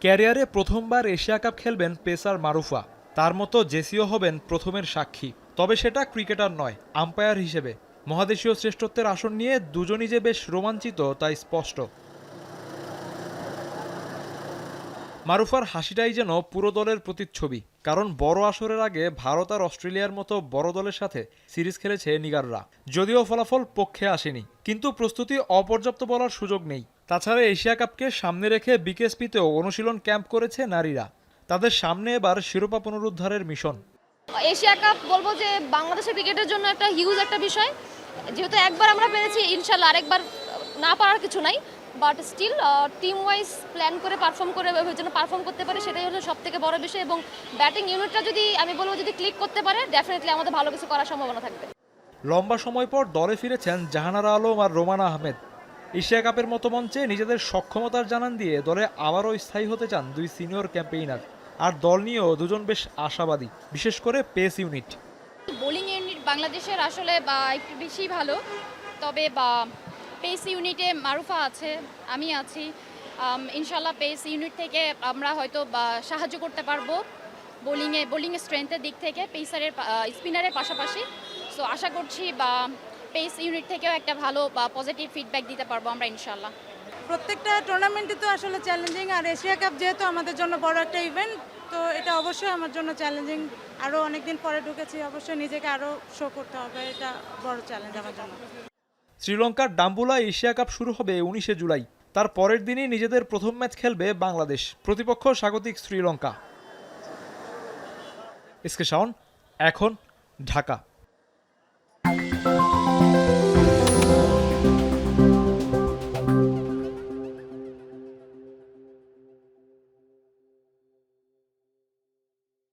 ক্যারিয়ারে প্রথমবার Asia cup খেলবেন পেসার মারুফা। তার মতো জেসিও হবেন প্রথমের সাক্ষী। তবে সেটা ক্রিকেটার নয়, আম্পায়ার হিসেবে। মহাদেশীয় শ্রেষ্ঠত্বের আসন নিয়ে দুজনই যে বেশ রোমাঞ্চিত তাই স্পষ্ট। মারুফার হাসিটাই যেন পুরো দলের প্রতিচ্ছবি। কারণ বড় আসরের আগে ভারত আর অস্ট্রেলিয়ার মতো বড় দলের সাথে সিরিজ খেলেছে নিগাররা। যদিও ফলাফল পক্ষে আসেনি, কিন্তু প্রস্তুতি অপর্যাপ্ত বলার সুযোগ নেই। তাছাড়া এশিয়া কাপকে সামনে রেখে বিকেএসপিতেও অনুশীলন ক্যাম্প করেছে নারীরা। তাদের সামনে এবার শিরোপা পুনরুদ্ধারের মিশন। এশিয়া কাপ বলবো যে বাংলাদেশের ক্রিকেটের জন্য একটা হিউজ একটা বিষয়। যেহেতু একবার আমরা পেরেছি, ইনশাল্লাহ আরেকবার না পারার কিছু নাই। But still team wise plan করে পারফর্ম করতে পারে, সেটাই হলো সব থেকে বড় বিষয়। এবং ব্যাটিং ইউনিটটা যদি আমি বলবো যদি ক্লিক করতে পারে, ডেফিনেটলি আমাদের ভালো কিছু করার সম্ভাবনা থাকবে। লম্বা সময় পর দলে ফিরেছেন জাহানারা আলম আর রোমানা আহমেদ। এশিয়া কাপের মতো মঞ্চে নিজেদের সক্ষমতার জানান দিয়ে দলে আবারও স্থায়ী হতে চান দুই সিনিয়র ক্যাম্পেইনার। আর দল নিয়েও দুজন বেশ আশাবাদী, বিশেষ করে পেস ইউনিট। বোলিং ইউনিট বাংলাদেশের আসলে একটু বেশি ভালো। তবে পেস ইউনিটে মারুফা আছে, আমি আছি। ইনশাল্লাহ পেস ইউনিট থেকে আমরা হয়তো সাহায্য করতে পারবো বোলিংয়ে স্ট্রেংথের দিক থেকে স্পিনারের পাশাপাশি। সো আশা করছি পেস ইউনিট থেকেও একটা ভালো পজিটিভ ফিডব্যাক দিতে পারবো আমরা ইনশাল্লাহ। প্রত্যেকটা টুর্নামেন্টই তো আসলে চ্যালেঞ্জিং, আর এশিয়া কাপ যেহেতু আমাদের জন্য বড় একটা ইভেন্ট, তো এটা অবশ্যই আমার জন্য চ্যালেঞ্জিং। আরও অনেকদিন পরে ঢুকেছি, অবশ্যই নিজেকে আরও শো করতে হবে, এটা বড় চ্যালেঞ্জ আমার জন্য। শ্রীলঙ্কার ডাম্বুলায় এশিয়া কাপ শুরু হবে 19শে জুলাই। তার পরের দিনই নিজেদের প্রথম ম্যাচ খেলবে বাংলাদেশ। প্রতিপক্ষ স্বাগতিক শ্রীলঙ্কা। এসকে শাওন, এখন, ঢাকা।